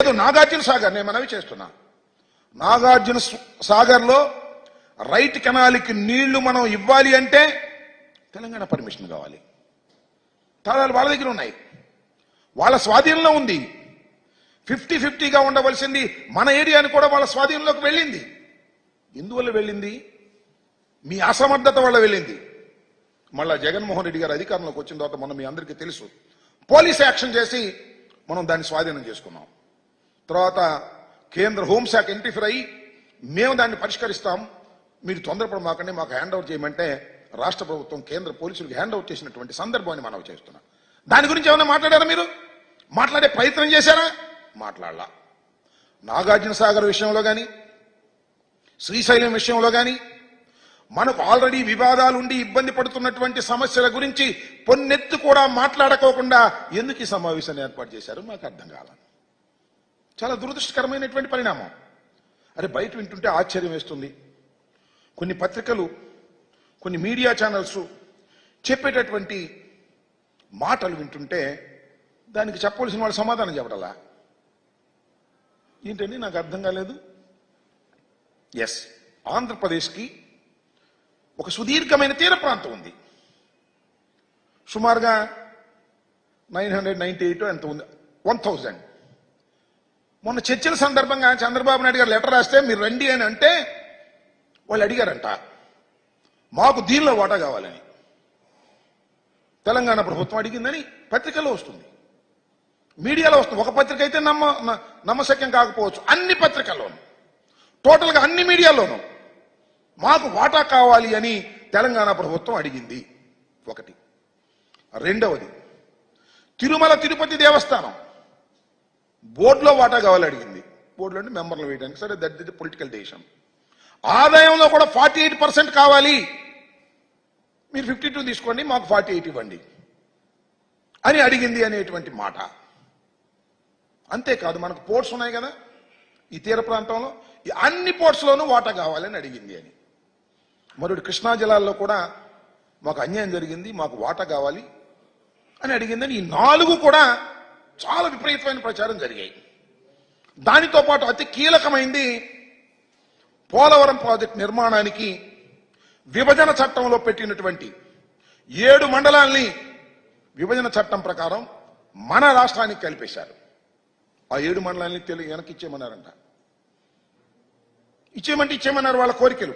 నాగార్జున సాగర్ నేను మనవి చేస్తున్నా, నాగార్జున సాగర్ లో రైట్ కెనాల్కి నీళ్లు మనం ఇవ్వాలి అంటే తెలంగాణ పర్మిషన్ కావాలి. తాళాలు వాళ్ళ దగ్గర ఉన్నాయి, వాళ్ళ స్వాధీనంలో ఉంది. 50-50గా ఉండవలసింది మన ఏరియాని కూడా వాళ్ళ స్వాధీనంలోకి వెళ్ళింది. ఎందువల్ల వెళ్ళింది? మీ అసమర్థత వల్ల వెళ్ళింది. మళ్ళా జగన్మోహన్ రెడ్డి గారు అధికారంలోకి వచ్చిన తర్వాత మనం మీ అందరికీ తెలుసు, పోలీస్ యాక్షన్ చేసి మనం దాన్ని స్వాధీనం చేసుకున్నాం. తర్వాత కేంద్ర హోంశాఖ ఇంటర్ఫీర్ అయ్యి మేము దాన్ని పరిష్కరిస్తాం, మీరు తొందరపడమాకండి, మాకు హ్యాండ్ ఓవర్ చేయమంటే రాష్ట్ర ప్రభుత్వం కేంద్ర పోలీసులకు హ్యాండ్ ఓవర్ చేసినటువంటి సందర్భాన్ని మనం చేస్తున్నాం. దాని గురించి ఏమైనా మాట్లాడారా? మీరు మాట్లాడే ప్రయత్నం చేశారా? మాట్లాడలా. నాగార్జున సాగర్ విషయంలో కానీ శ్రీశైలం విషయంలో కానీ మనకు ఆల్రెడీ వివాదాలు ఉండి ఇబ్బంది పడుతున్నటువంటి సమస్యల గురించి పొన్నెత్తు కూడా మాట్లాడుకోకుండా ఎందుకు ఈ సమావేశాన్ని ఏర్పాటు చేశారు మాకు అర్థం కాల. చాలా దురదృష్టకరమైనటువంటి పరిణామం. అరే బయట వింటుంటే ఆశ్చర్యం వేస్తుంది. కొన్ని పత్రికలు, కొన్ని మీడియా ఛానల్స్ చెప్పేటటువంటి మాటలు వింటుంటే దానికి చెప్పవలసిన వాళ్ళు సమాధానం చెప్పడలా. ఏంటండి నాకు అర్థం కాలేదు. ఎస్, ఆంధ్రప్రదేశ్కి ఒక సుదీర్ఘమైన తీర ప్రాంతం ఉంది. సుమారుగా 998 ఎంత ఉంది, 1000. మొన్న చర్చల సందర్భంగా చంద్రబాబు నాయుడు గారు లెటర్ రాస్తే మీరు రండి అని అంటే వాళ్ళు అడిగారంట మాకు దీనిలో వాటా కావాలని. తెలంగాణ ప్రభుత్వం అడిగిందని పత్రికల్లో వస్తుంది, మీడియాలో వస్తుంది. ఒక పత్రిక అయితే నమ్మశక్యం కాకపోవచ్చు, అన్ని పత్రికల్లోనూ, టోటల్గా అన్ని మీడియాలోనూ మాకు వాటా కావాలి అని తెలంగాణ ప్రభుత్వం అడిగింది. ఒకటి. రెండవది, తిరుమల తిరుపతి దేవస్థానం బోర్డులో వాటా కావాలి అడిగింది. బోర్డులో అంటే మెంబర్లు వేయడానికి. సరే, దట్ ఇస్ పొలిటికల్ డెసిషన్. ఆదాయంలో కూడా 48% కావాలి, మీరు 52 తీసుకోండి, మాకు 48 ఇవ్వండి అని అడిగింది అనేటువంటి మాట. అంతేకాదు, మనకు పోర్ట్స్ ఉన్నాయి కదా ఈ తీర ప్రాంతంలో, ఈ అన్ని పోర్ట్స్లోనూ వాటా కావాలని అడిగింది అని. మరొకటి, కృష్ణా జలాల్లో కూడా మాకు అన్యాయం జరిగింది, మాకు వాటా కావాలి అని అడిగిందని. ఈ 4 కూడా చాలా విపరీతమైన ప్రచారం జరిగాయి. దానితో పాటు అతి కీలకమైంది పోలవరం ప్రాజెక్టు నిర్మాణానికి విభజన చట్టంలో పెట్టినటువంటి 7 మండలాల్ని విభజన చట్టం ప్రకారం మన రాష్ట్రానికి కలిపేశారు. ఆ 7 మండలాల్ని వెనక్కి ఇచ్చేయమన్నారంట. ఇచ్చేయమంటే ఇచ్చేయమన్నారు, వాళ్ళ కోరికలు.